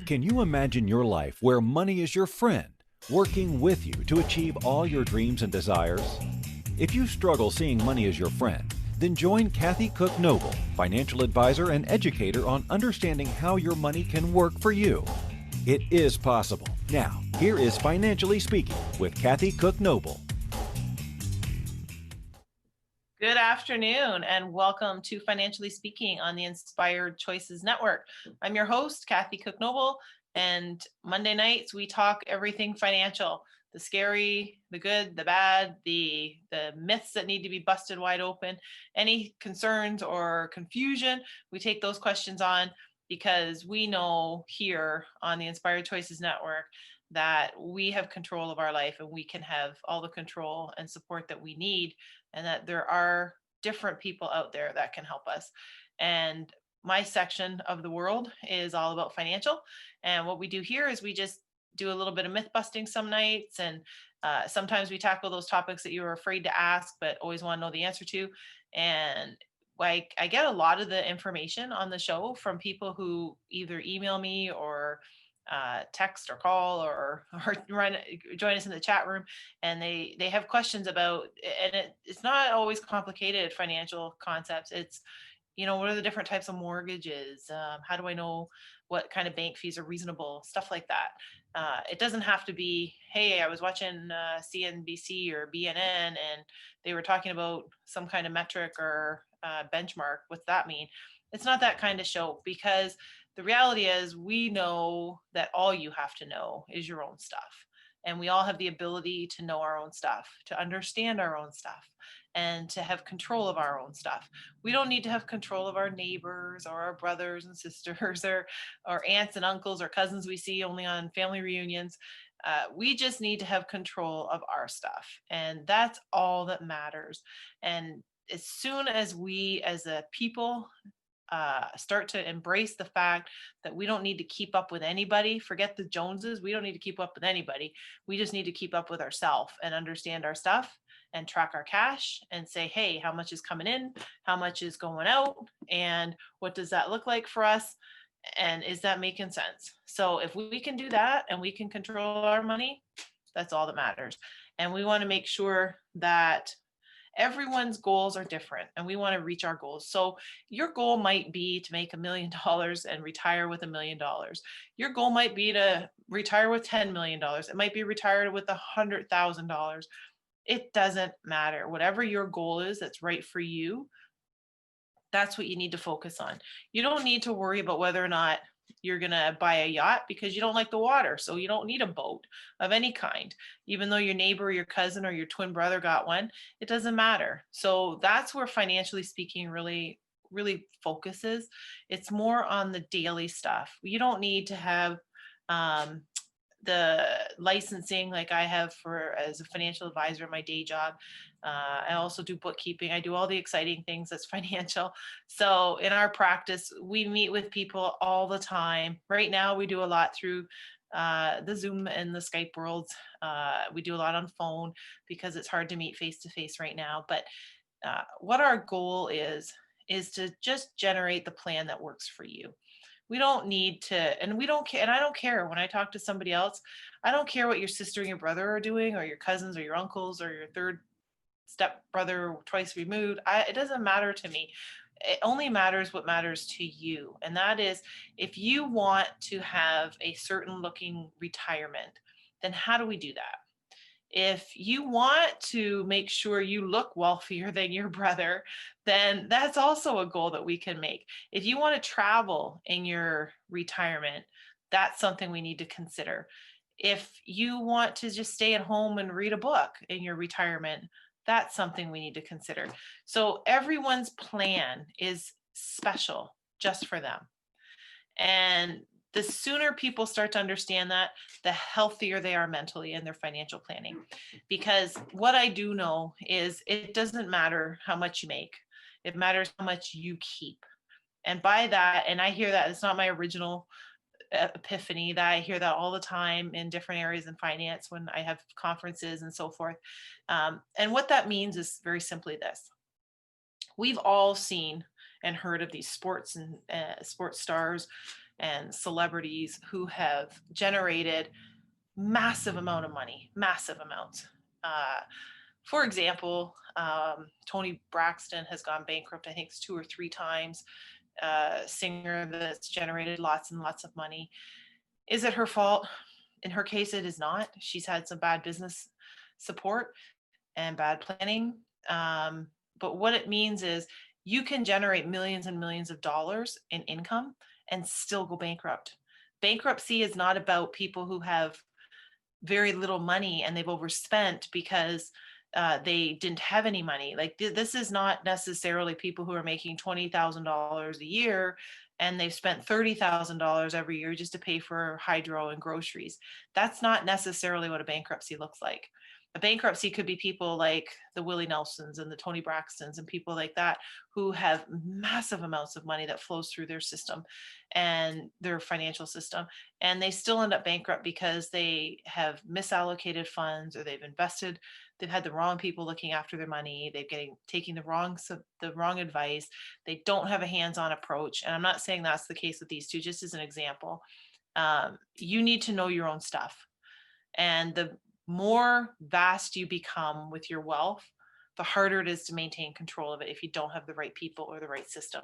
Can you imagine your life where money is your friend, working with you to achieve all your dreams and desires? If you struggle seeing money as your friend, then join Kathy Cook Noble, financial advisor and educator on understanding how your money can work for you. It is possible. Now, here is Financially Speaking with Kathy Cook Noble. Good afternoon and welcome to Financially Speaking on the Inspired Choices Network. I'm your host, Kathy Cook Noble, and Monday nights we talk everything financial, the scary, the good, the bad, the myths that need to be busted wide open, any concerns or confusion. We take those questions on because we know here on the Inspired Choices Network that we have control of our life and we can have all the control and support that we need, and that there are different people out there that can help us. And my section of the world is all about financial. And what we do here is we just do a little bit of myth busting some nights. And sometimes we tackle those topics that you were afraid to ask, but always want to know the answer to. And like I get a lot of the information on the show from people who either email me or text or call or join us in the chat room, and they have questions about, and it's not always complicated financial concepts. It's, what are the different types of mortgages? How do I know what kind of bank fees are reasonable? Stuff like that. It doesn't have to be, hey, I was watching CNBC or BNN and they were talking about some kind of metric or benchmark. What's that mean? It's not that kind of show, because the reality is we know that all you have to know is your own stuff. And we all have the ability to know our own stuff, to understand our own stuff, and to have control of our own stuff. We don't need to have control of our neighbors or our brothers and sisters or aunts and uncles or cousins we see only on family reunions. We just need to have control of our stuff. And that's all that matters. And as soon as we as a people start to embrace the fact that we don't need to keep up with anybody, forget the Joneses, we don't need to keep up with anybody. We just need to keep up with ourselves and understand our stuff and track our cash and say, hey, how much is coming in? How much is going out? And what does that look like for us? And is that making sense? So if we can do that and we can control our money, that's all that matters. And we want to make sure that everyone's goals are different and we want to reach our goals. So your goal might be to make $1 million and retire with $1 million. Your goal might be to retire with $10 million. It might be retired with $100,000. It doesn't matter. Whatever your goal is that's right for you, that's what you need to focus on. You don't need to worry about whether or not you're going to buy a yacht because you don't like the water. So you don't need a boat of any kind. Even though your neighbor, or your cousin, or your twin brother got one, it doesn't matter. So that's where Financially Speaking really focuses. It's more on the daily stuff. You don't need to have the licensing like I have for as a financial advisor in my day job. I also do bookkeeping. I do all the exciting things that's financial. So in our practice, we meet with people all the time. Right now, we do a lot through the Zoom and the Skype worlds. We do a lot on phone because it's hard to meet face to face right now. But what our goal is to just generate the plan that works for you. We don't need to, and we don't care. And I don't care when I talk to somebody else. I don't care what your sister and your brother are doing, or your cousins, or your uncles, or your third step brother twice removed. It doesn't matter to me. It only matters what matters to you. And that is, if you want to have a certain looking retirement, then how do we do that? If you want to make sure you look wealthier than your brother, then that's also a goal that we can make. If you want to travel in your retirement, that's something we need to consider. If you want to just stay at home and read a book in your retirement, that's something we need to consider. So everyone's plan is special just for them. And the sooner people start to understand that, the healthier they are mentally in their financial planning. Because what I do know is it doesn't matter how much you make. It matters how much you keep. And by that, and I hear that it's not my original epiphany, that I hear that all the time in different areas in finance when I have conferences and so forth. And what that means is very simply this. We've all seen and heard of these sports and sports stars and celebrities who have generated massive amount of money, massive amounts. For example, Toni Braxton has gone bankrupt, I think it's 2 or 3 times. Singer that's generated lots and lots of money. Is it her fault? In her case, it is not. She's had some bad business support and bad planning. But what it means is you can generate millions and millions of dollars in income and still go bankrupt. Bankruptcy is not about people who have very little money and they've overspent because they didn't have any money. Like this is not necessarily people who are making $20,000 a year and they've spent $30,000 every year just to pay for hydro and groceries. That's not necessarily what a bankruptcy looks like. A bankruptcy could be people like the Willie Nelsons and the Toni Braxtons and people like that who have massive amounts of money that flows through their system and their financial system, and they still end up bankrupt because they have misallocated funds or they've invested, they've had the wrong people looking after their money, taking the wrong advice, they don't have a hands-on approach. And I'm not saying that's the case with these two, just as an example. You need to know your own stuff, and the more vast you become with your wealth, the harder it is to maintain control of it if you don't have the right people or the right system.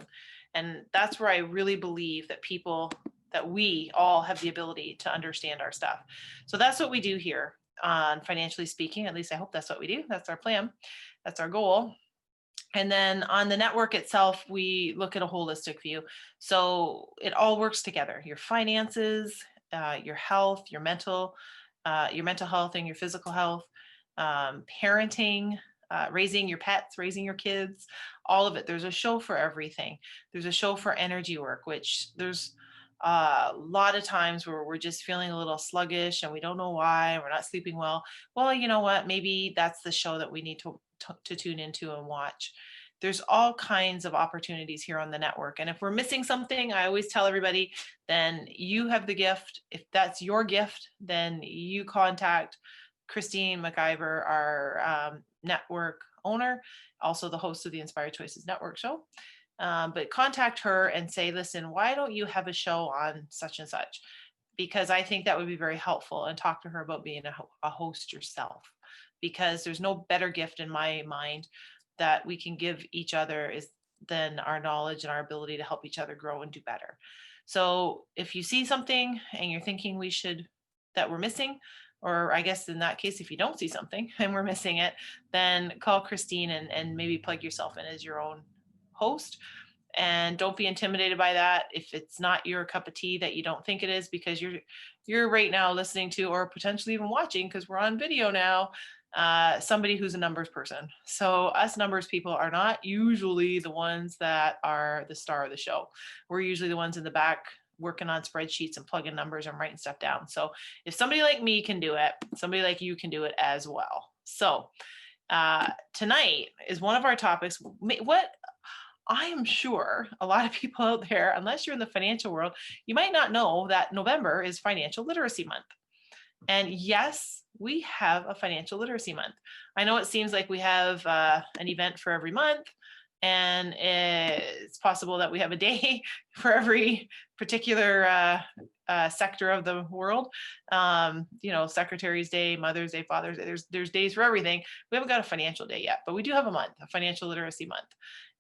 And that's where I really believe that we all have the ability to understand our stuff. So that's what we do here on Financially Speaking. At least I hope that's what we do. That's our plan. That's our goal. And then on the network itself, we look at a holistic view. So it all works together: your finances, your health, your mental health and your physical health, parenting, raising your pets, raising your kids, all of it. There's a show for everything. There's a show for energy work, which there's a lot of times where we're just feeling a little sluggish and we don't know why, we're not sleeping well. Well, you know what? Maybe that's the show that we need to tune into and watch. There's all kinds of opportunities here on the network. And if we're missing something, I always tell everybody, then you have the gift. If that's your gift, then you contact Christine McIver, our network owner, also the host of the Inspired Choices Network show. But contact her and say, listen, why don't you have a show on such and such? Because I think that would be very helpful, and talk to her about being a host yourself, because there's no better gift in my mind that we can give each other than our knowledge and our ability to help each other grow and do better. So if you see something and you're thinking that we're missing, or I guess in that case, if you don't see something and we're missing it, then call Christine and maybe plug yourself in as your own host. And don't be intimidated by that if it's not your cup of tea, that you don't think it is, because you're right now listening to, or potentially even watching, because we're on video now, somebody who's a numbers person. So us numbers people are not usually the ones that are the star of the show. We're usually the ones in the back working on spreadsheets and plugging numbers and writing stuff down. So if somebody like me can do it, somebody like you can do it as well. So tonight is one of our topics. What I am sure a lot of people out there, unless you're in the financial world, you might not know that November is Financial Literacy Month. And yes, we have a Financial Literacy Month. I know it seems like we have an event for every month, and it's possible that we have a day for every particular sector of the world. Secretary's Day, Mother's Day, Father's Day, there's days for everything. We haven't got a financial day yet, but we do have a Financial Literacy Month.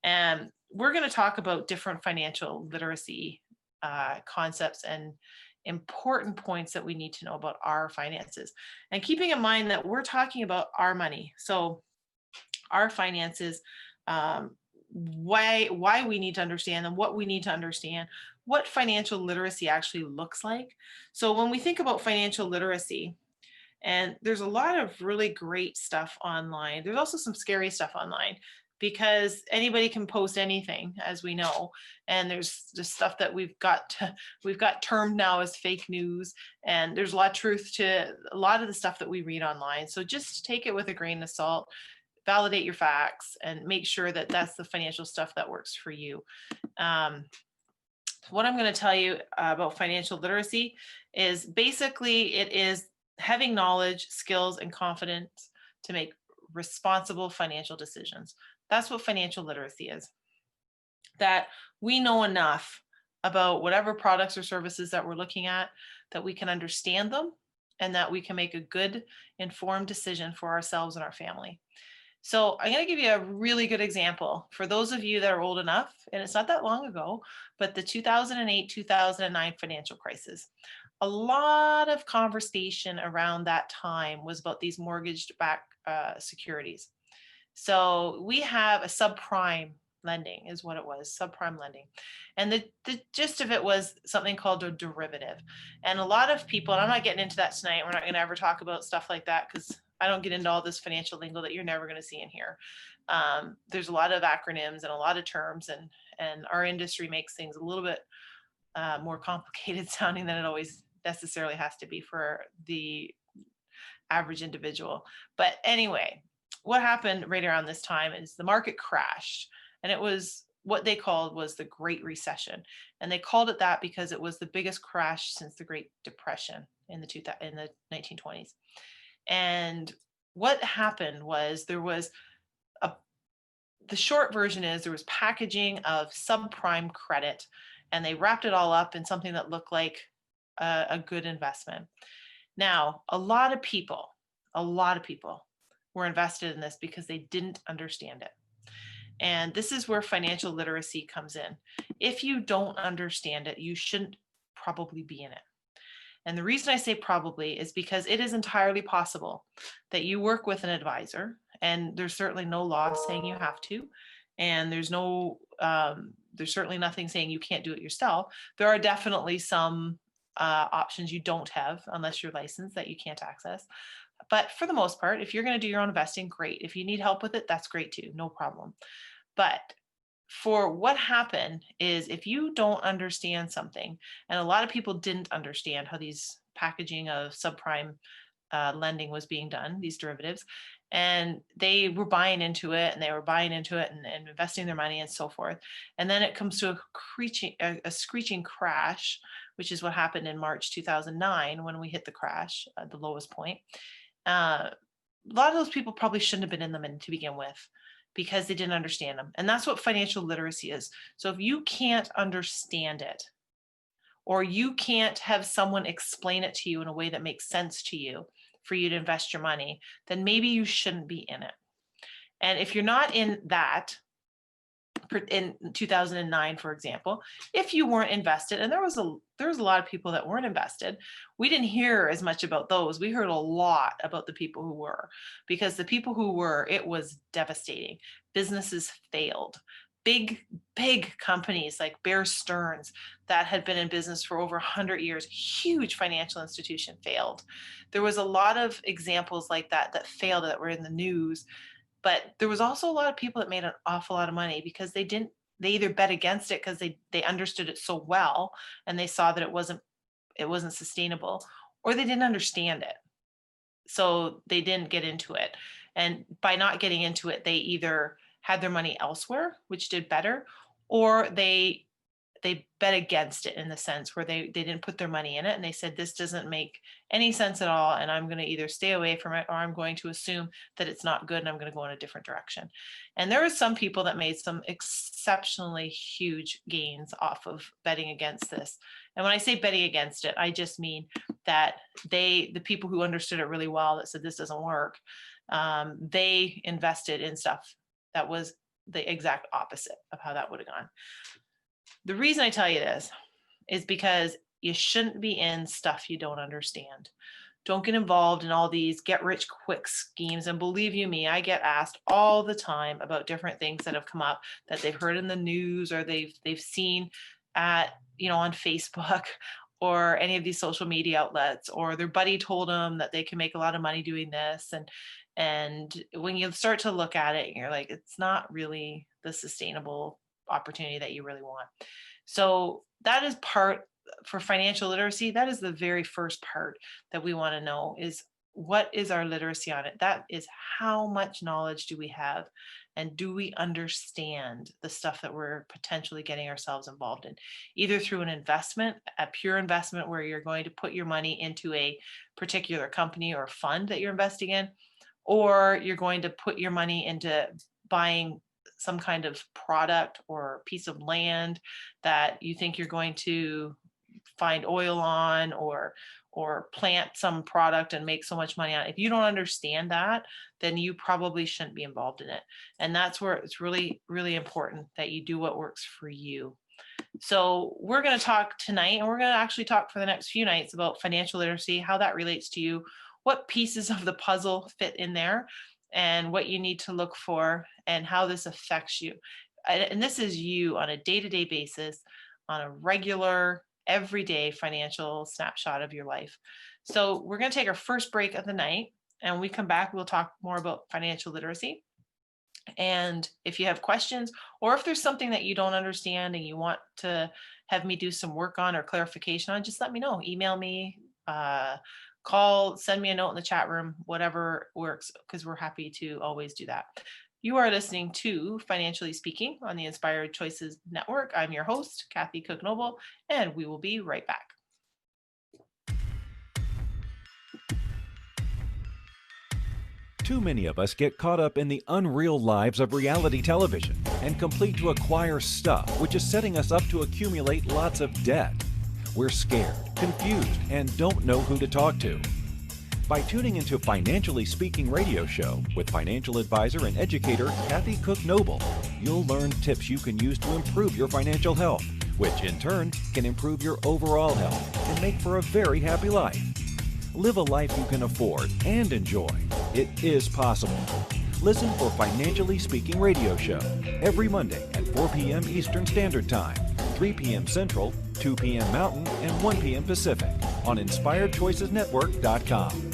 And we're going to talk about different financial literacy concepts and important points that we need to know about our finances. And keeping in mind that we're talking about our money. So our finances, why we need to understand them, what we need to understand, what financial literacy actually looks like. So when we think about financial literacy, and there's a lot of really great stuff online. There's also some scary stuff online, because anybody can post anything, as we know, and there's just stuff that we've got termed now as fake news, and there's a lot of truth to a lot of the stuff that we read online. So just take it with a grain of salt, validate your facts, and make sure that that's the financial stuff that works for you. What I'm going to tell you about financial literacy is basically it is having knowledge, skills, and confidence to make responsible financial decisions. That's what financial literacy is. That we know enough about whatever products or services that we're looking at, that we can understand them and that we can make a good informed decision for ourselves and our family. So I'm going to give you a really good example for those of you that are old enough, and it's not that long ago, but the 2008-2009 financial crisis. A lot of conversation around that time was about these mortgage-backed securities. So we have a subprime lending is what it was, subprime lending. And the gist of it was something called a derivative. And a lot of people, and I'm not getting into that tonight, we're not going to ever talk about stuff like that because I don't get into all this financial lingo that you're never going to see in here. There's a lot of acronyms and a lot of terms, and our industry makes things a little bit more complicated sounding than it always necessarily has to be for the average individual. But anyway, what happened right around this time is the market crashed, and it was what they called was the Great Recession. And they called it that because it was the biggest crash since the Great Depression in the 1920s. And what happened was the short version is there was packaging of subprime credit, and they wrapped it all up in something that looked like a good investment. Now, a lot of people were invested in this because they didn't understand it. And this is where financial literacy comes in. If you don't understand it, you shouldn't probably be in it. And the reason I say probably is because it is entirely possible that you work with an advisor, and there's certainly no law saying you have to, and there's certainly nothing saying you can't do it yourself. There are definitely some options you don't have unless you're licensed that you can't access. But for the most part, if you're going to do your own investing, great. If you need help with it, that's great too, no problem. But for what happened is if you don't understand something, and a lot of people didn't understand how these packaging of subprime lending was being done, these derivatives, and they were buying into it and investing their money and so forth. And then it comes to a screeching crash, which is what happened in March 2009 when we hit the crash, the lowest point. A lot of those people probably shouldn't have been in them to begin with because they didn't understand them. And that's what financial literacy is. So if you can't understand it, or you can't have someone explain it to you in a way that makes sense to you for you to invest your money, then maybe you shouldn't be in it. And if you're not in that, in 2009, for example, if you weren't invested, and there was a lot of people that weren't invested, we didn't hear as much about those. We heard a lot about the people who were, because the people who were, it was devastating. Businesses failed. Big companies like Bear Stearns that had been in business for over 100 years, huge financial institution, failed. There was a lot of examples like that failed, that were in the news. But there was also a lot of people that made an awful lot of money because they either bet against it because they understood it so well and they saw that it wasn't sustainable, or they didn't understand it. So they didn't get into it. And by not getting into it, they either had their money elsewhere, which did better, or they bet against it in the sense where they didn't put their money in it, and they said, this doesn't make any sense at all, and I'm going to either stay away from it, or I'm going to assume that it's not good and I'm going to go in a different direction. And there were some people that made some exceptionally huge gains off of betting against this. And when I say betting against it, I just mean that the people who understood it really well, that said this doesn't work, they invested in stuff that was the exact opposite of how that would have gone. The reason I tell you this is because you shouldn't be in stuff you don't understand. Don't get involved in all these get rich quick schemes. And believe you me, I get asked all the time about different things that have come up that they've heard in the news, or they've seen at, on Facebook or any of these social media outlets, or their buddy told them that they can make a lot of money doing this. And when you start to look at it, you're like, it's not really the sustainable opportunity that you really want. So that is part for financial literacy. That is the very first part that we want to know, is what is our literacy on it? That is, how much knowledge do we have, and do we understand the stuff that we're potentially getting ourselves involved in, either through an investment, a pure investment where you're going to put your money into a particular company or fund that you're investing in, or you're going to put your money into buying some kind of product or piece of land that you think you're going to find oil on, or plant some product and make so much money on it. If you don't understand that, then you probably shouldn't be involved in it. And that's where it's really, really important that you do what works for you. So we're going to talk tonight, and we're going to actually talk for the next few nights about financial literacy, how that relates to you, what pieces of the puzzle fit in there, and what you need to look for, and how this affects you. And this is you on a day-to-day basis, on a regular, everyday financial snapshot of your life. So we're going to take our first break of the night, and when we come back, we'll talk more about financial literacy. And if you have questions, or if there's something that you don't understand and you want to have me do some work on or clarification on, just let me know. Email me, call, send me a note in the chat room, whatever works, because we're happy to always do that. You are listening to Financially Speaking on the Inspired Choices Network. I'm your host, Kathy Cook Noble, and we will be right back. Too many of us get caught up in the unreal lives of reality television and complete to acquire stuff, which is setting us up to accumulate lots of debt. We're scared, confused, and don't know who to talk to. By tuning into Financially Speaking radio show with financial advisor and educator Kathy Cook Noble, you'll learn tips you can use to improve your financial health, which in turn can improve your overall health and make for a very happy life. Live a life you can afford and enjoy. It is possible. Listen for Financially Speaking radio show every Monday at 4 p.m. Eastern Standard Time, 3 p.m. Central, 2 p.m. Mountain, and 1 p.m. Pacific on InspiredChoicesNetwork.com.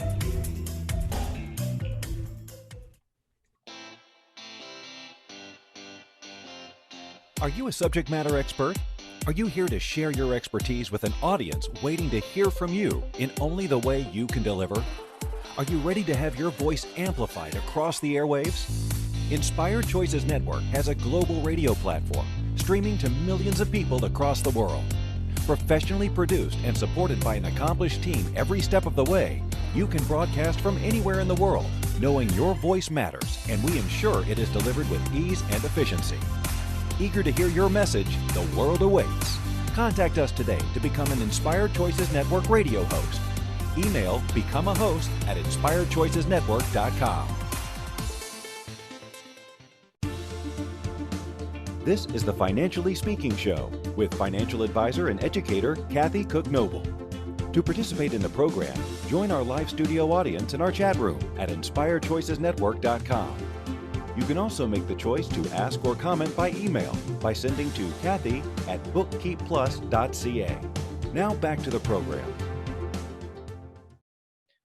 Are you a subject matter expert? Are you here to share your expertise with an audience waiting to hear from you in only the way you can deliver? Are you ready to have your voice amplified across the airwaves? Inspired Choices Network has a global radio platform streaming to millions of people across the world. Professionally produced and supported by an accomplished team every step of the way, you can broadcast from anywhere in the world, knowing your voice matters, and we ensure it is delivered with ease and efficiency. Eager to hear your message, the world awaits. Contact us today to become an Inspired Choices Network radio host. Email become a host at InspiredChoicesNetwork.com. This is the Financially Speaking Show with financial advisor and educator Kathy Cook Noble. To participate in the program, join our live studio audience in our chat room at InspiredChoicesNetwork.com. You can also make the choice to ask or comment by email by sending to Kathy@bookkeepplus.ca. Now back to the program.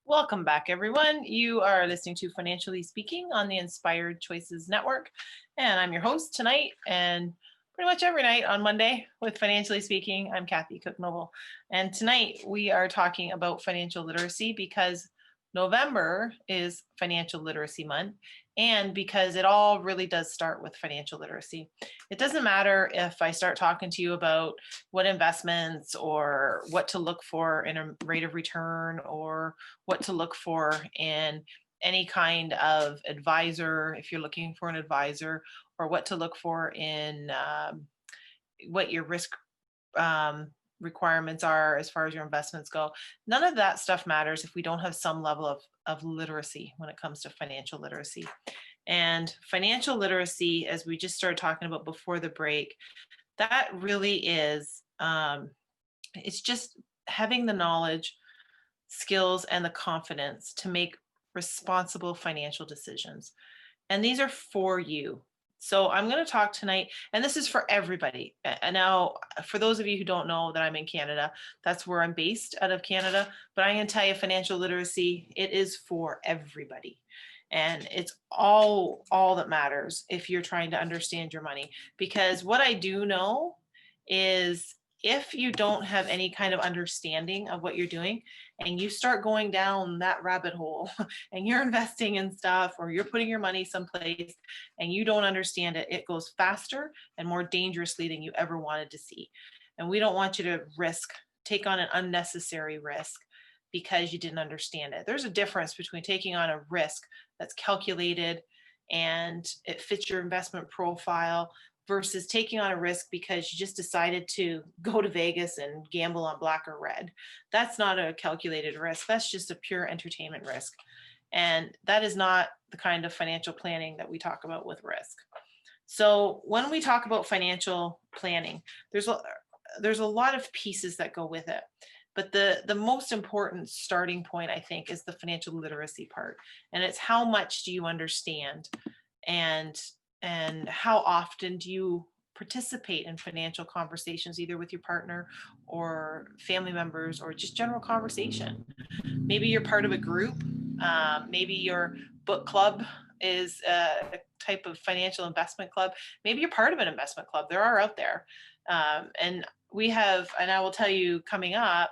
Welcome back, everyone. You are listening to Financially Speaking on the Inspired Choices Network, and I'm your host tonight and pretty much every night on Monday with Financially Speaking. I'm Kathy Cook Noble, and tonight we are talking about financial literacy because November is Financial Literacy Month, and because it all really does start with financial literacy. It doesn't matter if I start talking to you about what investments or what to look for in a rate of return or what to look for in any kind of advisor, if you're looking for an advisor, or what to look for in what your risk requirements are as far as your investments go. None of that stuff matters if we don't have some level of literacy when it comes to financial literacy. And financial literacy, as we just started talking about before the break, that really is, it's just having the knowledge, skills, and the confidence to make responsible financial decisions. And these are for you. So I'm going to talk tonight, and this is for everybody. And now, for those of you who don't know that I'm in Canada, that's where I'm based, out of Canada. But I'm going to tell you, financial literacy, it is for everybody. And it's all that matters if you're trying to understand your money. Because what I do know is if you don't have any kind of understanding of what you're doing and you start going down that rabbit hole and you're investing in stuff or you're putting your money someplace and you don't understand it, it goes faster and more dangerously than you ever wanted to see. And we don't want you to take on an unnecessary risk because you didn't understand it. There's a difference between taking on a risk that's calculated and it fits your investment profile versus taking on a risk because you just decided to go to Vegas and gamble on black or red. That's not a calculated risk. That's just a pure entertainment risk. And that is not the kind of financial planning that we talk about with risk. So when we talk about financial planning, there's a lot of pieces that go with it. But the most important starting point, I think, is the financial literacy part. And it's how much do you understand, and how often do you participate in financial conversations, either with your partner or family members, or just general conversation. Maybe you're part of a group. Maybe your book club is a type of financial investment club. Maybe you're part of an investment club. There are out there. And we have, and I will tell you, coming up,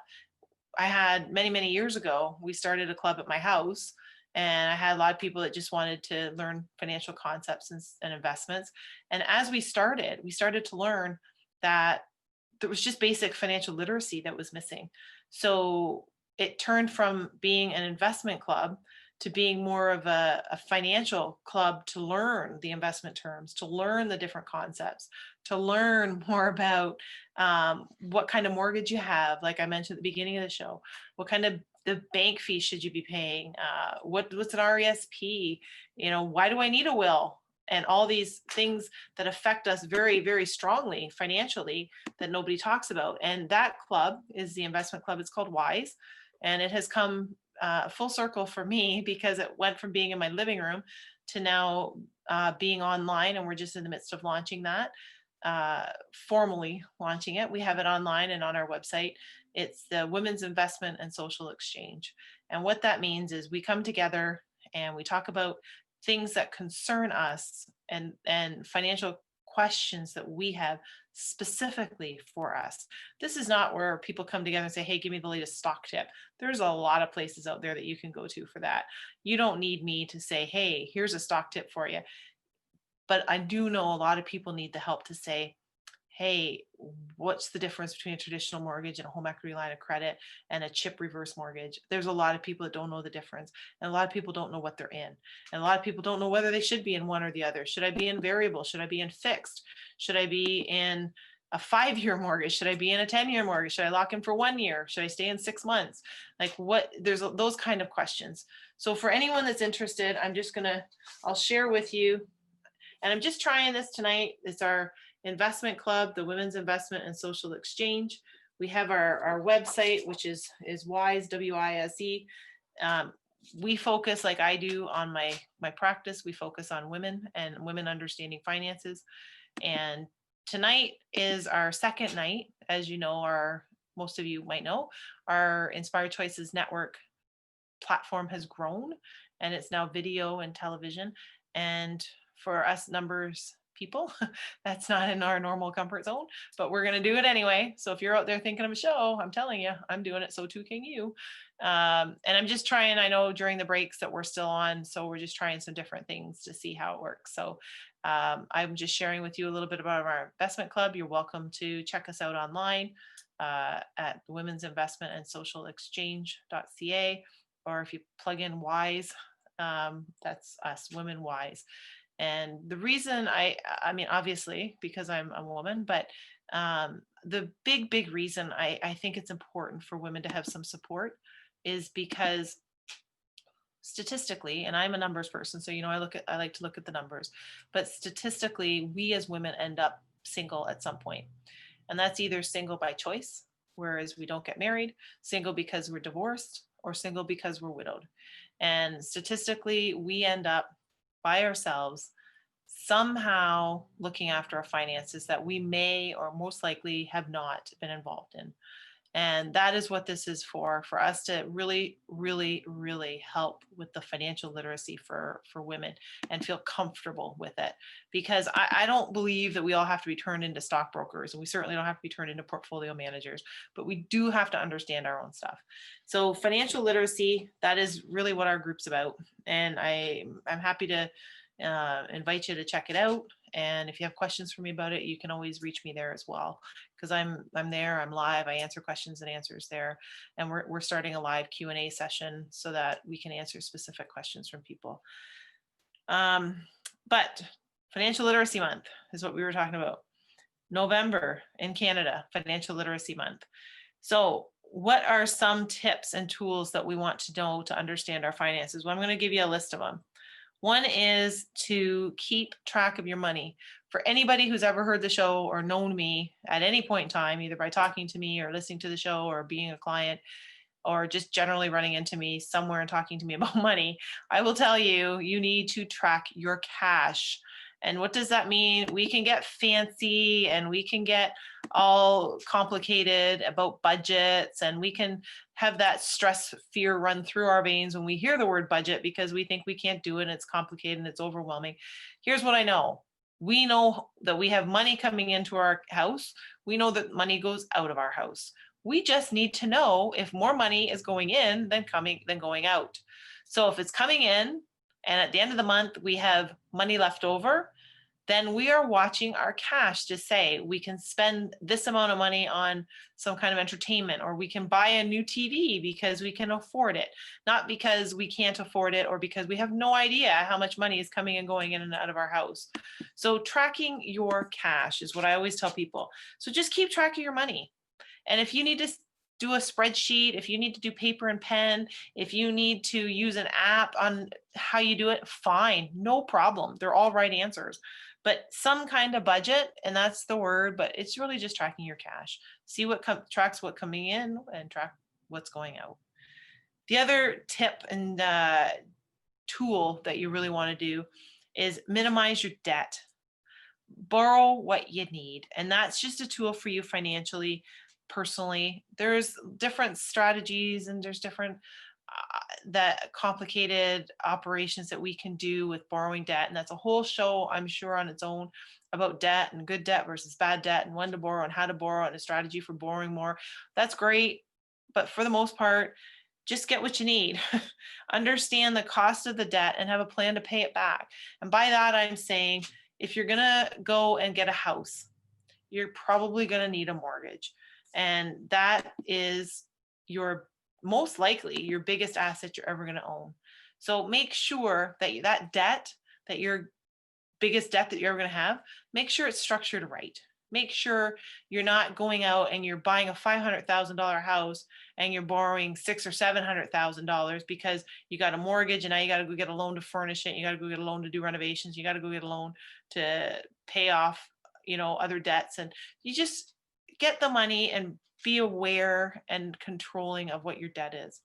I had many years ago, we started a club at my house, and I had a lot of people that just wanted to learn financial concepts and investments. And as we started to learn that there was just basic financial literacy that was missing. So it turned from being an investment club to being more of a financial club, to learn the investment terms, to learn the different concepts, to learn more about what kind of mortgage you have, like I mentioned at the beginning of the show, what kind of the bank fee should you be paying, what's an RESP, why do I need a will, and all these things that affect us very strongly financially that nobody talks about. And that club is the investment club. It's called WISE, and it has come full circle for me, because it went from being in my living room to now being online, and we're just in the midst of launching that, formally launching it. We have it online and on our website. It's the Women's Investment and Social Exchange. And what that means is we come together and we talk about things that concern us, and financial questions that we have specifically for us. This is not where people come together and say, hey, give me the latest stock tip. There's a lot of places out there that you can go to for that. You don't need me to say, hey, here's a stock tip for you. But I do know a lot of people need the help to say, hey, what's the difference between a traditional mortgage and a home equity line of credit and a CHIP reverse mortgage? There's a lot of people that don't know the difference, and a lot of people don't know what they're in. And a lot of people don't know whether they should be in one or the other. Should I be in variable? Should I be in fixed? Should I be in a 5-year mortgage? Should I be in a 10-year mortgage? Should I lock in for 1 year? Should I stay in 6 months? Like there's those kind of questions. So for anyone that's interested, I'll share with you, and I'm just trying this tonight. It's our investment club, the Women's Investment and Social Exchange. We have our website, which is WISE, WISE. We focus, like I do on my practice, we focus on women and women understanding finances. And tonight is our second night. As you know, most of you might know, our Inspired Choices Network platform has grown, and it's now video and television. And for us numbers people, that's not in our normal comfort zone, but we're going to do it anyway. So if you're out there thinking of a show, I'm telling you, I'm doing it. So too can you. And I'm just trying, I know during the breaks that we're still on, so we're just trying some different things to see how it works. So I'm just sharing with you a little bit about our investment club. You're welcome to check us out online at Women's Investment and Social Exchange.ca, or if you plug in WISE, that's us, Women WISE. And the reason I mean, obviously, because I'm a woman, but the big reason I think it's important for women to have some support is because statistically, and I'm a numbers person, so I like to look at the numbers, but statistically, we as women end up single at some point. And that's either single by choice, whereas we don't get married, single because we're divorced, or single because we're widowed. And statistically, we end up by ourselves, somehow looking after our finances that we may or most likely have not been involved in. And that is what this is for us to really help with the financial literacy for women and feel comfortable with it. Because I don't believe that we all have to be turned into stockbrokers, and we certainly don't have to be turned into portfolio managers, but we do have to understand our own stuff. So financial literacy, that is really what our group's about. And I'm happy to invite you to check it out. And if you have questions for me about it, you can always reach me there as well, because I'm there, I'm live, I answer questions and answers there. And we're starting a live Q&A session so that we can answer specific questions from people. But Financial Literacy Month is what we were talking about. November in Canada, Financial Literacy Month. So what are some tips and tools that we want to know to understand our finances? Well, I'm going to give you a list of them. One is to keep track of your money. For anybody who's ever heard the show or known me at any point in time, either by talking to me or listening to the show or being a client, or just generally running into me somewhere and talking to me about money, I will tell you, you need to track your cash. And what does that mean? We can get fancy and we can get all complicated about budgets, and we can have that stress fear run through our veins when we hear the word budget because we think we can't do it and it's complicated and it's overwhelming. Here's what I know. We know that we have money coming into our house. We know that money goes out of our house. We just need to know if more money is going in than going out. So if it's coming in and at the end of the month we have money left over, then we are watching our cash to say we can spend this amount of money on some kind of entertainment, or we can buy a new TV because we can afford it, not because we can't afford it or because we have no idea how much money is coming and going in and out of our house. So tracking your cash is what I always tell people. So just keep track of your money. And if you need to do a spreadsheet, if you need to do paper and pen, if you need to use an app on how you do it, fine, no problem. They're all right answers. But some kind of budget, and that's the word, but it's really just tracking your cash. See what tracks what coming in and track what's going out. The other tip and tool that you really want to do is minimize your debt. Borrow what you need. And that's just a tool for you financially. Personally, there's different strategies and there's different that complicated operations that we can do with borrowing debt, and that's a whole show I'm sure on its own about debt and good debt versus bad debt and when to borrow and how to borrow and a strategy for borrowing more. That's great, but for the most part, just get what you need. Understand the cost of the debt and have a plan to pay it back. And by that I'm saying if you're gonna go and get a house, you're probably gonna need a mortgage. And that is your most likely your biggest asset you're ever going to own. So make sure that that debt, that your biggest debt that you're ever going to have, make sure it's structured right. Make sure you're not going out and you're buying a $500,000 house and you're borrowing $600,000 or $700,000 because you got a mortgage and now you got to go get a loan to furnish it. You got to go get a loan to do renovations. You got to go get a loan to pay off, other debts, and you just get the money and be aware and controlling of what your debt is.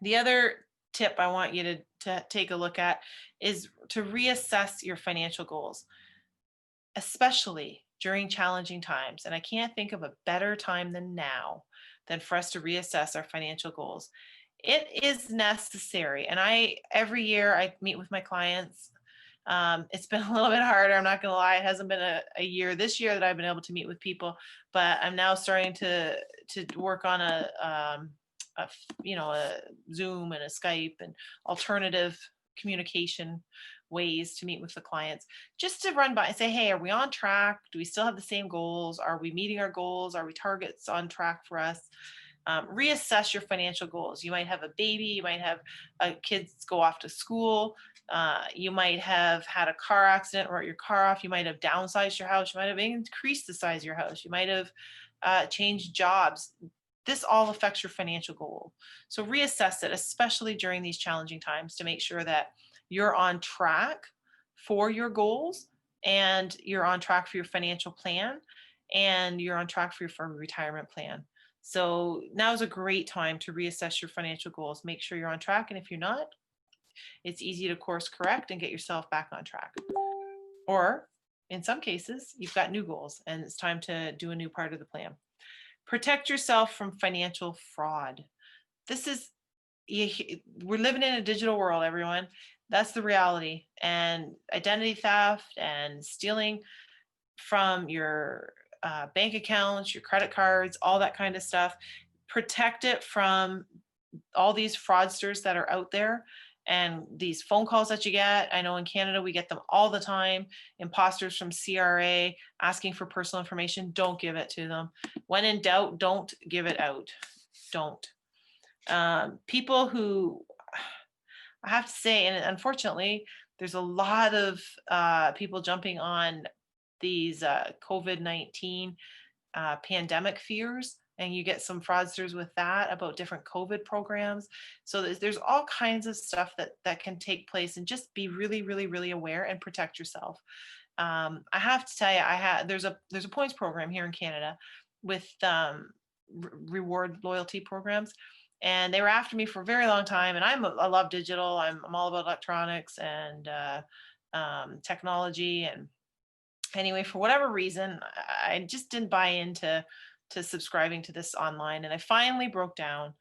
The other tip I want you to take a look at is to reassess your financial goals, especially during challenging times. And I can't think of a better time than now than for us to reassess our financial goals. It is necessary. And every year I meet with my clients. It's been a little bit harder. I'm not going to lie. It hasn't been a year this year that I've been able to meet with people, but I'm now starting to work on a Zoom and a Skype and alternative communication ways to meet with the clients, just to run by and say, hey, are we on track? Do we still have the same goals? Are we meeting our goals? Are we targets on track for us? Reassess your financial goals. You might have a baby, you might have kids go off to school, you might have had a car accident, wrote your car off, you might have downsized your house, you might have increased the size of your house, you might have changed jobs. This all affects your financial goal. So reassess it, especially during these challenging times, to make sure that you're on track for your goals and you're on track for your financial plan and you're on track for your retirement plan. So now is a great time to reassess your financial goals. Make sure you're on track. And if you're not, it's easy to course correct and get yourself back on track. Or in some cases, you've got new goals and it's time to do a new part of the plan. Protect yourself from financial fraud. We're living in a digital world, everyone. That's the reality. And identity theft and stealing from your bank accounts, your credit cards, all that kind of stuff. Protect it from all these fraudsters that are out there and these phone calls that you get. I know in Canada, we get them all the time. Imposters from CRA asking for personal information. Don't give it to them. When in doubt, don't give it out. Don't. People who, I have to say, and unfortunately, there's a lot of people jumping on these COVID-19 pandemic fears, and you get some fraudsters with that about different COVID programs. So there's all kinds of stuff that can take place, and just be really, really, really aware and protect yourself. I have to tell you, there's a points program here in Canada with reward loyalty programs, and they were after me for a very long time. And I love digital. I'm all about electronics and technology. And anyway, for whatever reason, I just didn't buy into subscribing to this online, and I finally broke down,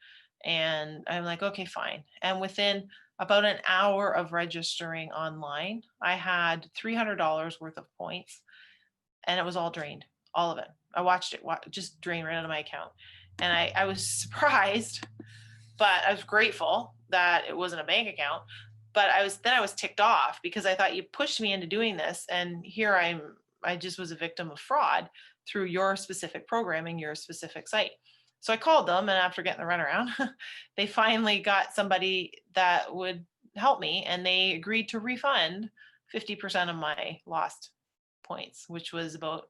and I'm like, okay, fine. And within about an hour of registering online, I had $300 worth of points, and it was all drained, all of it. I watched it just drain right out of my account. And I was surprised, but I was grateful that it wasn't a bank account. But I was ticked off, because I thought, you pushed me into doing this, and here I just was a victim of fraud through your specific programming, your specific site. So I called them, and after getting the runaround, they finally got somebody that would help me, and they agreed to refund 50% of my lost points, which was about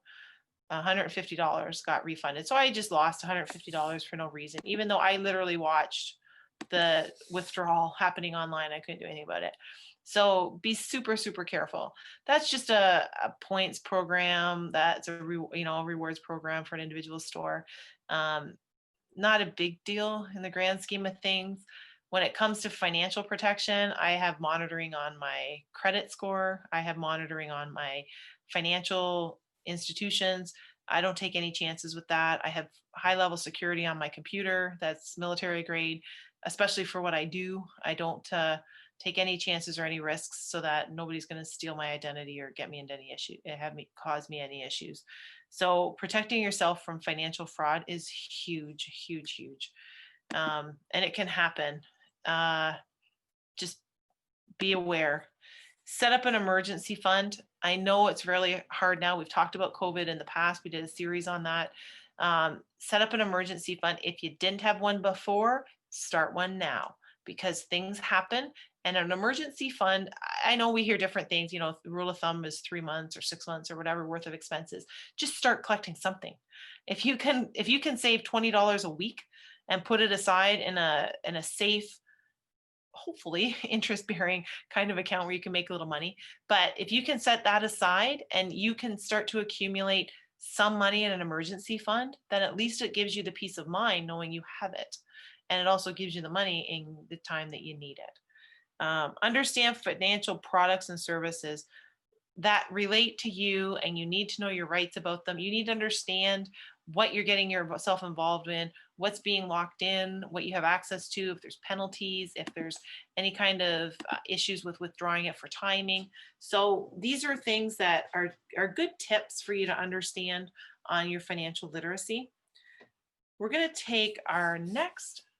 $150 got refunded. So I just lost $150 for no reason, even though I literally watched the withdrawal happening online. I couldn't do anything about it. So be super, super careful. That's just a points program. That's a rewards program for an individual store. Not a big deal in the grand scheme of things. When it comes to financial protection, I have monitoring on my credit score. I have monitoring on my financial institutions. I don't take any chances with that. I have high level security on my computer. That's military grade, especially for what I do. I don't take any chances or any risks, so that nobody's going to steal my identity or get me into any issue, cause me any issues. So protecting yourself from financial fraud is huge, huge, huge. And it can happen. Just be aware. Set up an emergency fund. I know it's really hard now. We've talked about COVID in the past. We did a series on that. Set up an emergency fund. If you didn't have one before, start one now, because things happen. And an emergency fund, I know we hear different things, the rule of thumb is 3 months or 6 months or whatever worth of expenses. Just start collecting something. If you can save $20 a week and put it aside in a safe, hopefully interest bearing kind of account where you can make a little money. But if you can set that aside and you can start to accumulate some money in an emergency fund, then at least it gives you the peace of mind knowing you have it. And it also gives you the money in the time that you need it. Understand financial products and services that relate to you, and you need to know your rights about them. You need to understand what you're getting yourself involved in, what's being locked in, what you have access to, if there's penalties, if there's any kind of issues with withdrawing it for timing. So these are things that are good tips for you to understand on your financial literacy. We're going to take our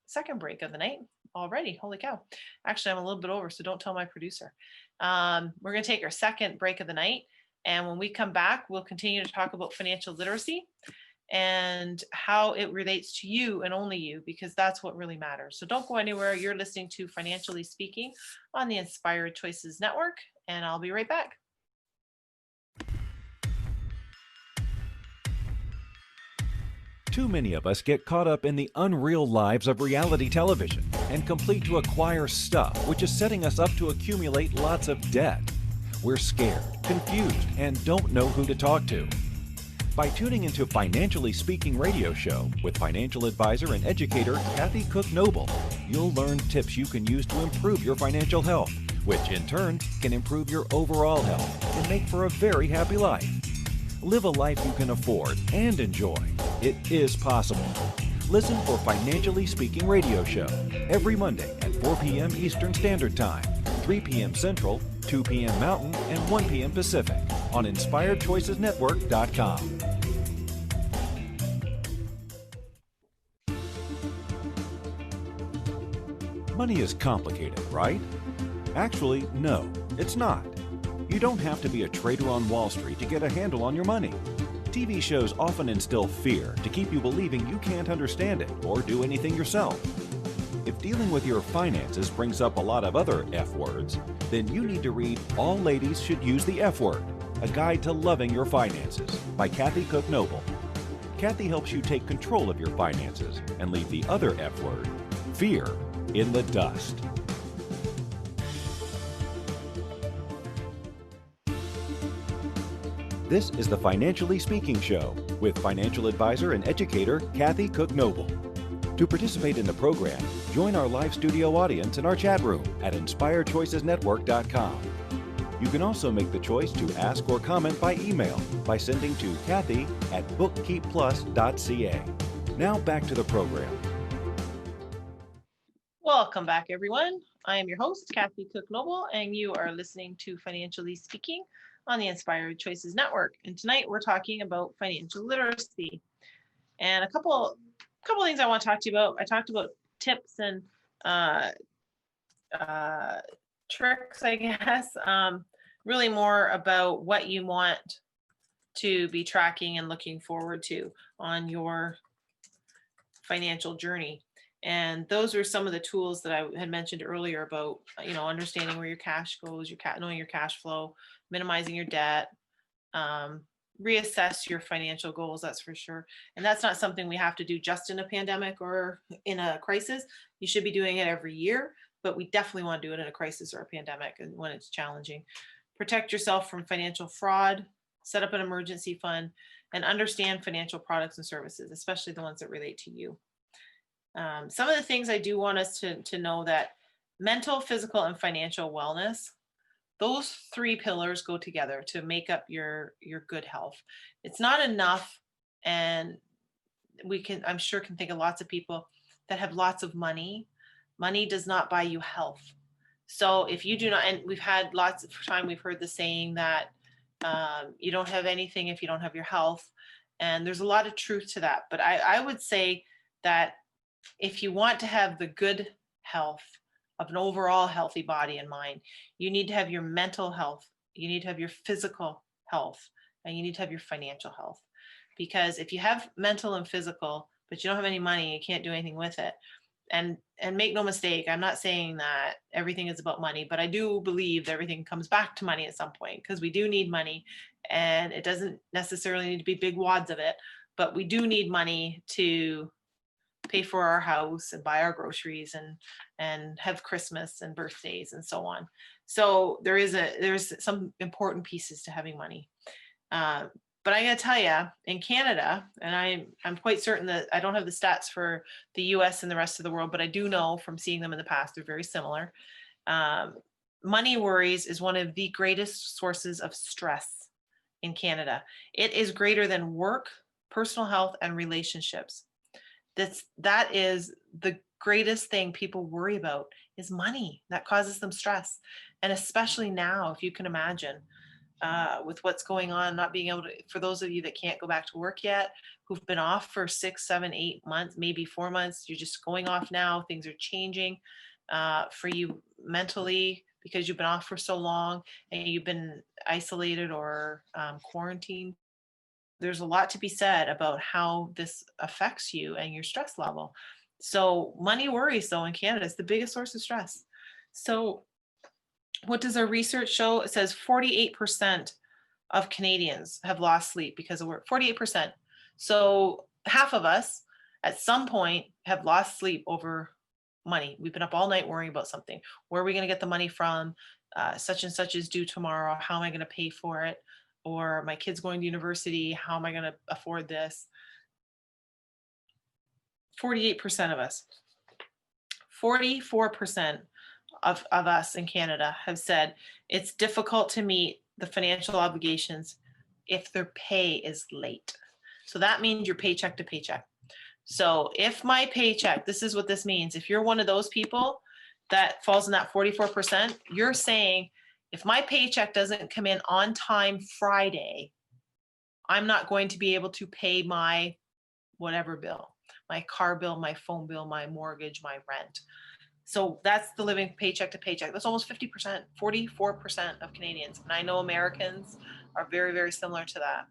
second break of the night already. Holy cow. Actually, I'm a little bit over, so don't tell my producer. We're going to take our second break of the night. And when we come back, we'll continue to talk about financial literacy and how it relates to you and only you, because that's what really matters. So don't go anywhere. You're listening to Financially Speaking on the Inspired Choices Network, and I'll be right back. Too many of us get caught up in the unreal lives of reality television and complete to acquire stuff, which is setting us up to accumulate lots of debt. We're scared, confused, and don't know who to talk to. By tuning into Financially Speaking radio show with financial advisor and educator Kathy Cook Noble, you'll learn tips you can use to improve your financial health, which in turn can improve your overall health and make for a very happy life. Live a life you can afford and enjoy. It is possible. Listen for Financially Speaking radio show every Monday at 4 p.m. Eastern Standard Time, 3 p.m. Central, 2 p.m. Mountain, and 1 p.m. Pacific on InspiredChoicesNetwork.com. Money is complicated, right? Actually, no, it's not. You don't have to be a trader on Wall Street to get a handle on your money. TV shows often instill fear to keep you believing you can't understand it or do anything yourself. If dealing with your finances brings up a lot of other F words, then you need to read All Ladies Should Use the F Word, A Guide to Loving Your Finances by Kathy Cook Noble. Kathy helps you take control of your finances and leave the other F word, fear, in the dust. This is the Financially Speaking Show with financial advisor and educator Kathy Cook Noble. To participate in the program, join our live studio audience in our chat room at inspiredchoicesnetwork.com. You can also make the choice to ask or comment by email by sending to Kathy@bookkeepplus.ca. Now back to the program. Welcome back, everyone. I am your host, Kathy Cook Noble, and you are listening to Financially Speaking on the Inspired Choices Network. And tonight we're talking about financial literacy. And a couple things I want to talk to you about. I talked about tips and tricks, I guess. Really more about what you want to be tracking and looking forward to on your financial journey. And those are some of the tools that I had mentioned earlier about, understanding where your cash goes, knowing your cash flow, minimizing your debt, reassess your financial goals, that's for sure. And that's not something we have to do just in a pandemic or in a crisis. You should be doing it every year, but we definitely want to do it in a crisis or a pandemic and when it's challenging. Protect yourself from financial fraud, set up an emergency fund, and understand financial products and services, especially the ones that relate to you. Some of the things I do want us to know that mental, physical, and financial wellness, those three pillars go together to make up your good health. It's not enough, and I'm sure can think of lots of people that have lots of money. Money does not buy you health. So if you do not, and we've had lots of time, we've heard the saying that you don't have anything if you don't have your health. And there's a lot of truth to that. But I would say that if you want to have the good health of an overall healthy body and mind, you need to have your mental health, you need to have your physical health, and you need to have your financial health. Because if you have mental and physical, but you don't have any money, you can't do anything with it. And make no mistake, I'm not saying that everything is about money, but I do believe that everything comes back to money at some point, because we do need money, and it doesn't necessarily need to be big wads of it, but we do need money to pay for our house and buy our groceries and have Christmas and birthdays and so on. So there's some important pieces to having money. But I gotta tell you, in Canada, and I'm quite certain that I don't have the stats for the US and the rest of the world, but I do know from seeing them in the past, they're very similar. Money worries is one of the greatest sources of stress in Canada. It is greater than work, personal health, and relationships. That is the greatest thing people worry about is money. That causes them stress. And especially now, if you can imagine, with what's going on, not being able to, for those of you that can't go back to work yet, who've been off for 6, 7, 8 months, maybe 4 months, you're just going off now, things are changing for you mentally because you've been off for so long and you've been isolated or quarantined. There's a lot to be said about how this affects you and your stress level. So money worries, though, in Canada is the biggest source of stress. So what does our research show? It says 48% of Canadians have lost sleep because of work. 48%. So half of us at some point have lost sleep over money. We've been up all night worrying about something. Where are we going to get the money from? Such and such is due tomorrow. How am I going to pay for it? Or my kid's going to university. How am I going to afford this? 48% of us. 44% of us in Canada have said it's difficult to meet the financial obligations if their pay is late. So that means you're paycheck to paycheck. So if my paycheck, this is what this means. If you're one of those people that falls in that 44%, you're saying, if my paycheck doesn't come in on time Friday, I'm not going to be able to pay my whatever bill, my car bill, my phone bill, my mortgage, my rent. So that's the living paycheck to paycheck. That's almost 50%, 44% of Canadians. And I know Americans are very, very similar to that.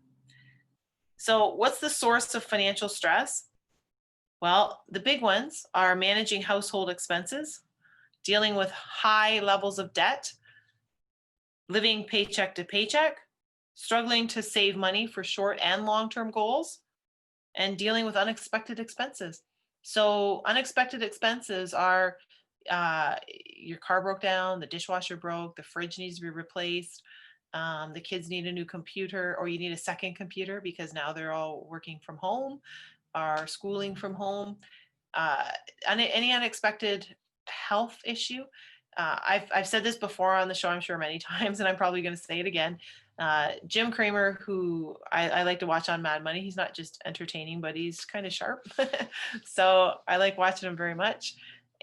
So what's the source of financial stress? Well, the big ones are managing household expenses, dealing with high levels of debt, living paycheck to paycheck, struggling to save money for short and long-term goals, and dealing with unexpected expenses. So unexpected expenses are your car broke down, the dishwasher broke, the fridge needs to be replaced, the kids need a new computer, or you need a second computer because now they're all working from home, or schooling from home. Uh, any unexpected health issue. I've said this before on the show, I'm sure many times, and I'm probably going to say it again. Jim Cramer, who I like to watch on Mad Money, he's not just entertaining, but he's kind of sharp. So I like watching him very much.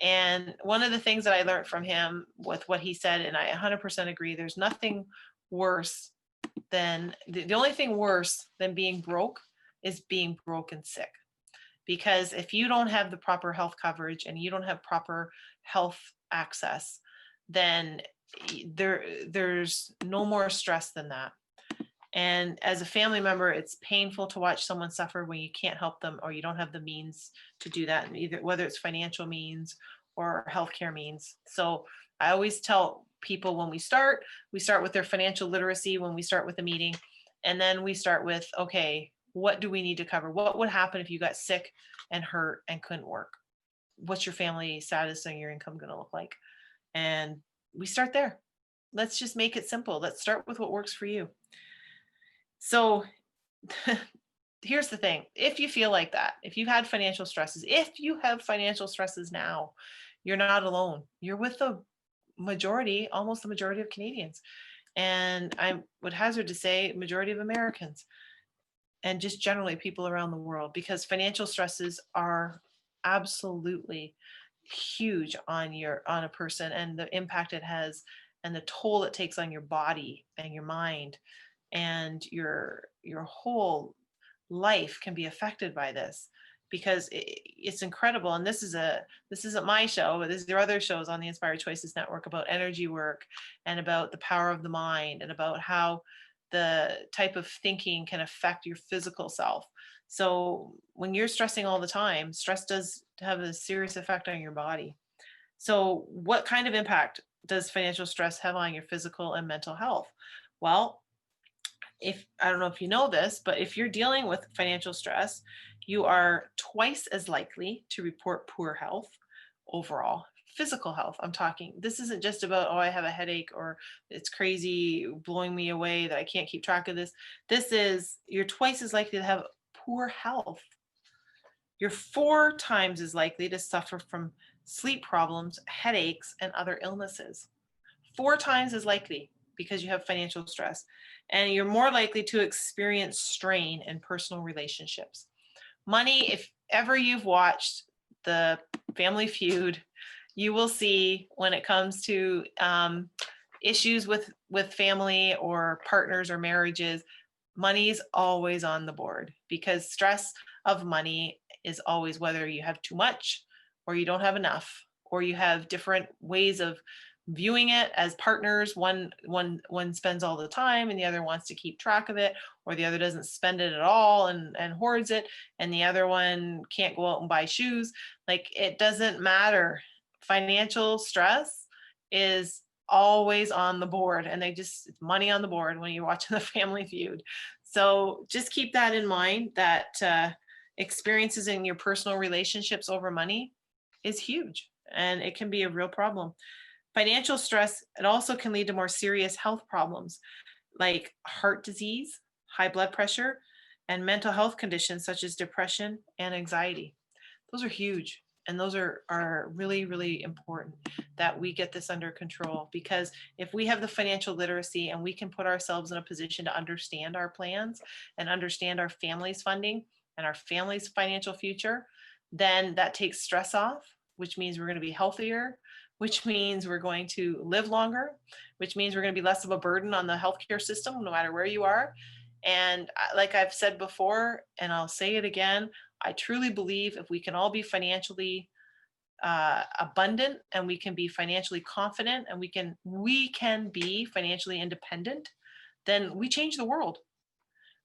And one of the things that I learned from him with what he said, and I 100% agree, there's nothing worse than the only thing worse than being broke is being broke and sick. Because if you don't have the proper health coverage and you don't have proper health access, then there's no more stress than that. And as a family member, it's painful to watch someone suffer when you can't help them or you don't have the means to do that, and either whether it's financial means or healthcare means. So I always tell people when we start with their financial literacy when we start with the meeting, and then we start with, okay, what do we need to cover? What would happen if you got sick and hurt and couldn't work? What's your family status and your income going to look like? And we start there. Let's just make it simple. Let's start with what works for you. So here's the thing. If you feel like that, if you've had financial stresses, if you have financial stresses now, you're not alone. You're with the majority, almost the majority of Canadians. And I would hazard to say majority of Americans, and just generally people around the world, because financial stresses are absolutely huge on a person, and the impact it has and the toll it takes on your body and your mind, and your whole life can be affected by this, because it's incredible. And this isn't my show, but there are other shows on the Inspired Choices Network about energy work and about the power of the mind and about how the type of thinking can affect your physical self. So when you're stressing all the time, stress does have a serious effect on your body. So what kind of impact does financial stress have on your physical and mental health? Well, if I don't know if you know this, but if you're dealing with financial stress, you are twice as likely to report poor health overall. Physical health, I'm talking. This isn't just about, oh, I have a headache or it's crazy blowing me away that I can't keep track of this. This is, you're twice as likely to have poor health. You're 4 times as likely to suffer from sleep problems, headaches, and other illnesses. 4 times as likely, because you have financial stress. And you're more likely to experience strain in personal relationships. Money, if ever you've watched the Family Feud, you will see when it comes to issues with family or partners or marriages, money is always on the board, because stress of money is always whether you have too much or you don't have enough, or you have different ways of viewing it as partners. One spends all the time and the other wants to keep track of it, or the other doesn't spend it at all and hoards it, and the other one can't go out and buy shoes. Like, it doesn't matter. Financial stress is always on the board, and it's money on the board when you're watching the Family Feud. So just keep that in mind, that experiences in your personal relationships over money is huge, and it can be a real problem. Financial stress, it also can lead to more serious health problems like heart disease, high blood pressure, and mental health conditions such as depression and anxiety. Those are huge. And those are really, really important that we get this under control, because if we have the financial literacy and we can put ourselves in a position to understand our plans and understand our family's funding and our family's financial future, then that takes stress off, which means we're going to be healthier, which means we're going to live longer, which means we're going to be less of a burden on the healthcare system, no matter where you are. And like I've said before, and I'll say it again, I truly believe if we can all be financially abundant, and we can be financially confident, and we can be financially independent, then we change the world.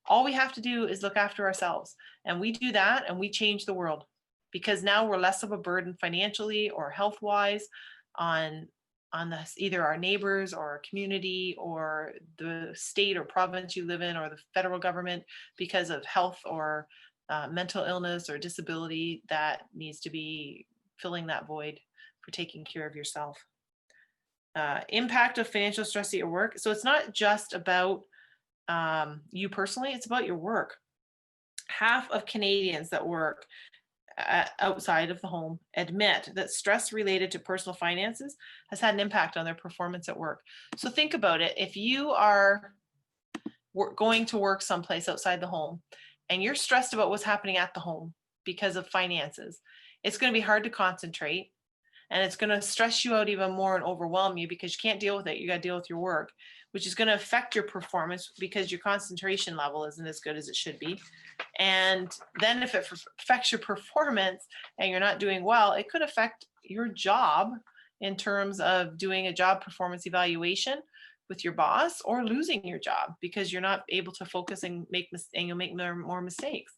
All we have to do is look after ourselves, and we do that and we change the world, because now we're less of a burden financially or health wise on either our neighbors or our community or the state or province you live in or the federal government because of health or mental illness or disability that needs to be filling that void for taking care of yourself. Impact of financial stress at your work. So it's not just about you personally, it's about your work. Half of Canadians that work outside of the home admit that stress related to personal finances has had an impact on their performance at work. So think about it. If you are going to work someplace outside the home and you're stressed about what's happening at the home because of finances, it's going to be hard to concentrate, and it's going to stress you out even more and overwhelm you because you can't deal with it. You got to deal with your work, which is going to affect your performance because your concentration level isn't as good as it should be. And then if it affects your performance and you're not doing well, it could affect your job in terms of doing a job performance evaluation with your boss, or losing your job because you're not able to focus and you'll make more mistakes.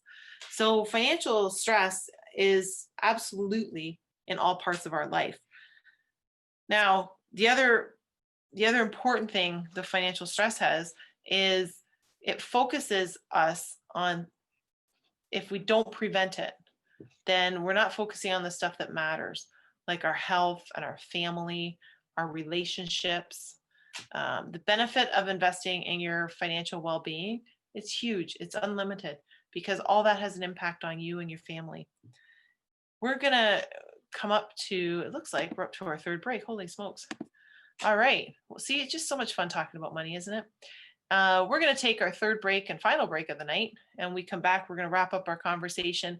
So financial stress is absolutely in all parts of our life. Now, the other important thing the financial stress has is it focuses us on, if we don't prevent it, then we're not focusing on the stuff that matters, like our health and our family, our relationships. The benefit of investing in your financial well-being, it's huge. It's unlimited because all that has an impact on you and your family. We're going to come up to, it looks like we're up to our third break. Holy smokes. All right. Well, see, it's just so much fun talking about money, isn't it? We're going to take our third break and final break of the night. And we come back, we're going to wrap up our conversation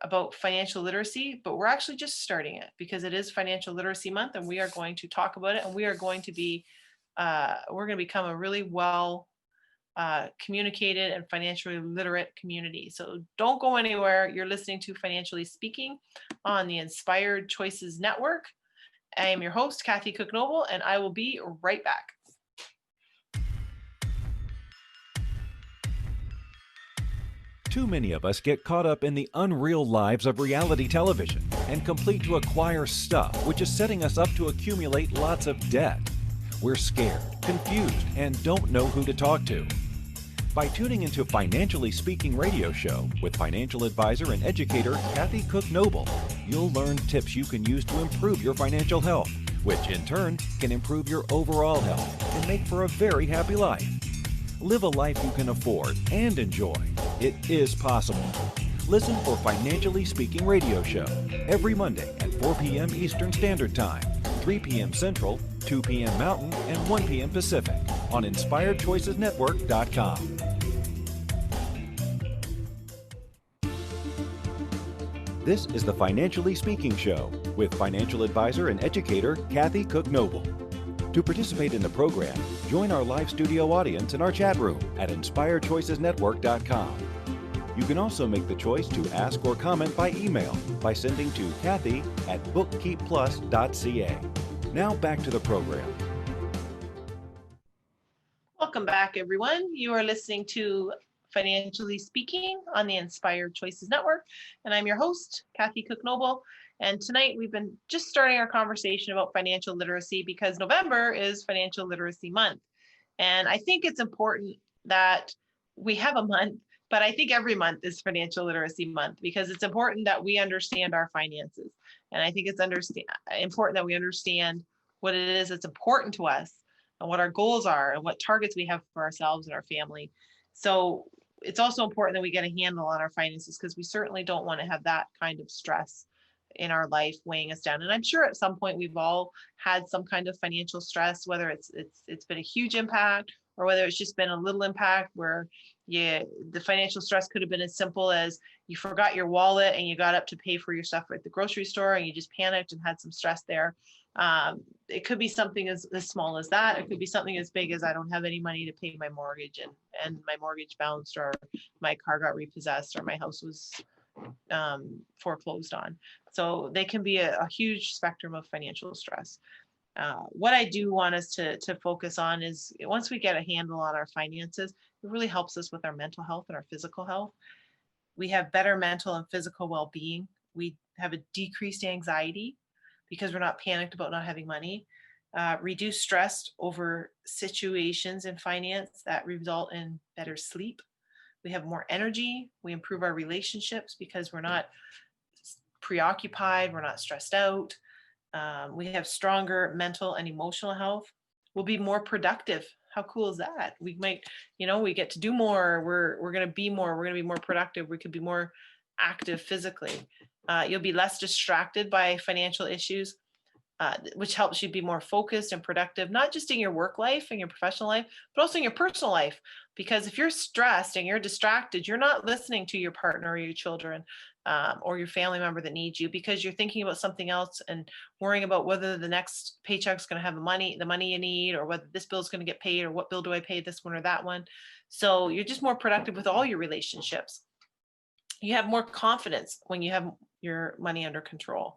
about financial literacy, but we're actually just starting it because it is Financial Literacy Month, and we are going to talk about it, and we are going to be we're going to become a really well communicated and financially literate community. So don't go anywhere. You're listening to Financially Speaking on the Inspired Choices Network. I am your host, Kathy Cook Noble, and I will be right back. Too many of us get caught up in the unreal lives of reality television and complete to acquire stuff, which is setting us up to accumulate lots of debt. We're scared, confused, and don't know who to talk to. By tuning into Financially Speaking radio show with financial advisor and educator Kathy Cook Noble, you'll learn tips you can use to improve your financial health, which in turn can improve your overall health and make for a very happy life. Live a life you can afford and enjoy. It is possible. Listen for Financially Speaking radio show every Monday at 4 p.m. Eastern Standard Time, 3 p.m. Central, 2 p.m. Mountain, and 1 p.m. Pacific on InspiredChoicesNetwork.com. This is the Financially Speaking Show with financial advisor and educator Kathy Cook Noble. To participate in the program, join our live studio audience in our chat room at InspiredChoicesNetwork.com. You can also make the choice to ask or comment by email by sending to Kathy@bookkeepplus.ca. Now back to the program. Welcome back, everyone. You are listening to Financially Speaking on the Inspired Choices Network, and I'm your host, Kathy Cook Noble. And tonight we've been just starting our conversation about financial literacy because November is Financial Literacy Month. And I think it's important that we have a month, but I think every month is Financial Literacy Month because it's important that we understand our finances. And I think it's important that we understand what it is that's important to us and what our goals are and what targets we have for ourselves and our family. So it's also important that we get a handle on our finances because we certainly don't want to have that kind of stress in our life weighing us down. And I'm sure at some point we've all had some kind of financial stress, whether it's been a huge impact or whether it's just been a little impact where the financial stress could have been as simple as you forgot your wallet and you got up to pay for your stuff at the grocery store and you just panicked and had some stress there. It could be something as small as that. It could be something as big as I don't have any money to pay my mortgage and my mortgage bounced, or my car got repossessed, or my house was foreclosed on. So they can be a huge spectrum of financial stress. What I do want us to focus on is once we get a handle on our finances, it really helps us with our mental health and our physical health. We have better mental and physical well-being We have a decreased anxiety because we're not panicked about not having money. Reduce stress over situations in finance that result in better sleep. We have more energy. We improve our relationships because we're not preoccupied. We're not stressed out. We have stronger mental and emotional health. We'll be more productive. How cool is that? We might, we get to do more. We're going to be more. We're going to be more productive. We could be more active physically. You'll be less distracted by financial issues, which helps you be more focused and productive, not just in your work life and your professional life, but also in your personal life. Because if you're stressed and you're distracted, you're not listening to your partner or your children or your family member that needs you, because you're thinking about something else and worrying about whether the next paycheck is going to have the money you need, or whether this bill is going to get paid, or what bill do I pay, this one or that one. So you're just more productive with all your relationships. You have more confidence when you have your money under control.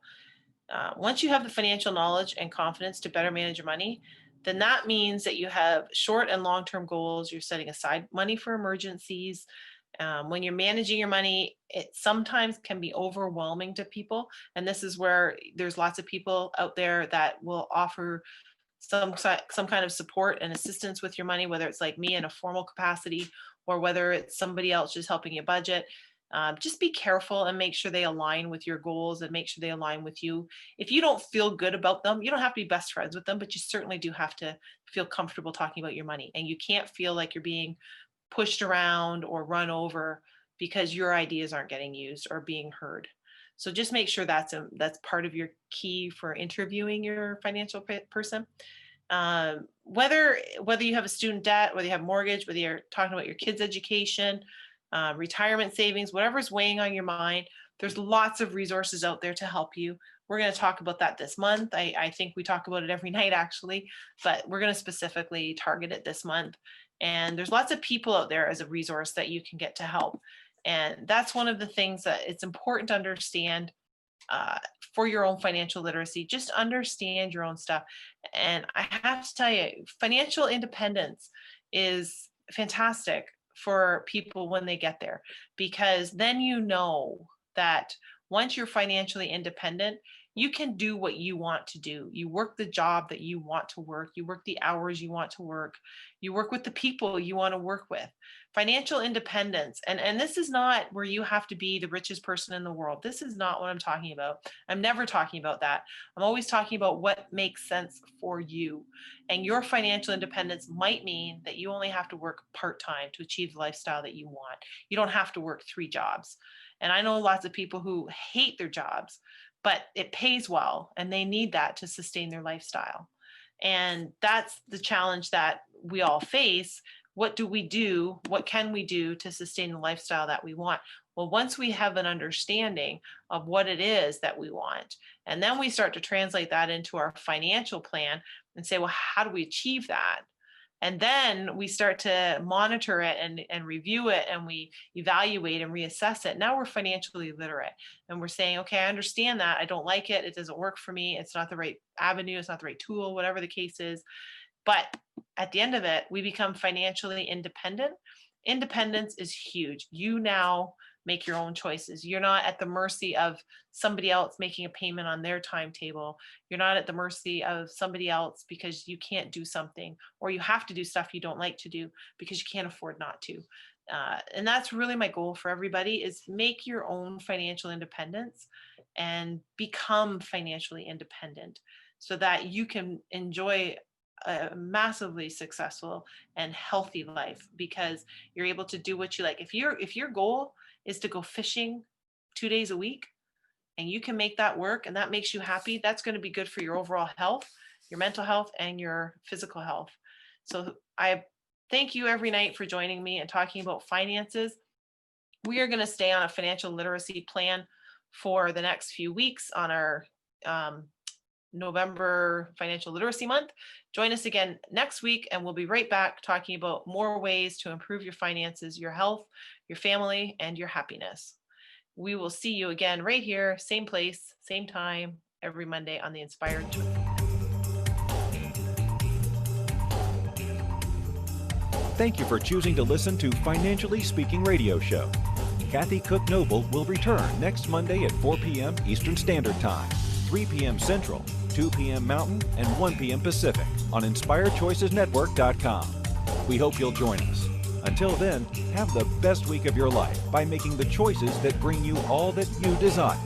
Once you have the financial knowledge and confidence to better manage your money, then that means that you have short and long-term goals. You're setting aside money for emergencies. When you're managing your money, it sometimes can be overwhelming to people. And this is where there's lots of people out there that will offer some kind of support and assistance with your money, whether it's like me in a formal capacity, or whether it's somebody else just helping you budget. Just be careful and make sure they align with your goals, and make sure they align with you. If you don't feel good about them, you don't have to be best friends with them, but you certainly do have to feel comfortable talking about your money. And you can't feel like you're being pushed around or run over because your ideas aren't getting used or being heard. So just make sure that's part of your key for interviewing your financial person. Whether you have a student debt, whether you have mortgage, whether you're talking about your kids' education, retirement savings, whatever's weighing on your mind, there's lots of resources out there to help you. We're going to talk about that this month. I think we talk about it every night actually, but we're going to specifically target it this month. And there's lots of people out there as a resource that you can get to help. And that's one of the things that it's important to understand for your own financial literacy. Just understand your own stuff. And I have to tell you, financial independence is fantastic for people when they get there, because then you know that once you're financially independent, you can do what you want to do. You work the job that you want to work. You work the hours you want to work. You work with the people you want to work with. Financial independence. And this is not where you have to be the richest person in the world. This is not what I'm talking about. I'm never talking about that. I'm always talking about what makes sense for you. And your financial independence might mean that you only have to work part-time to achieve the lifestyle that you want. You don't have to work 3 jobs. And I know lots of people who hate their jobs, but it pays well and they need that to sustain their lifestyle. And that's the challenge that we all face. What do we do? What can we do to sustain the lifestyle that we want? Well, once we have an understanding of what it is that we want, and then we start to translate that into our financial plan and say, well, how do we achieve that? And then we start to monitor it and review it, and we evaluate and reassess it. Now we're financially literate and we're saying, okay, I understand that. I don't like it. It doesn't work for me. It's not the right avenue. It's not the right tool, whatever the case is. But at the end of it, we become financially independent. Independence is huge. You now make your own choices. You're not at the mercy of somebody else making a payment on their timetable. You're not at the mercy of somebody else because you can't do something, or you have to do stuff you don't like to do because you can't afford not to. And that's really my goal for everybody, is make your own financial independence and become financially independent so that you can enjoy a massively successful and healthy life, because you're able to do what you like. If your goal is to go fishing 2 days a week and you can make that work and that makes you happy, that's going to be good for your overall health, your mental health, and your physical health. So I thank you every night for joining me and talking about finances. We are going to stay on a financial literacy plan for the next few weeks on our November Financial Literacy Month. Join us again next week, and we'll be right back talking about more ways to improve your finances, your health, your family, and your happiness. We will see you again right here, same place, same time, every Monday on the Inspired Choice. Thank you for choosing to listen to Financially Speaking Radio Show. Kathy Cook Noble will return next Monday at 4 p.m. Eastern Standard Time, 3 p.m. Central, 2 p.m. Mountain, and 1 p.m. Pacific on InspiredChoicesNetwork.com. We hope you'll join us. Until then, have the best week of your life by making the choices that bring you all that you desire.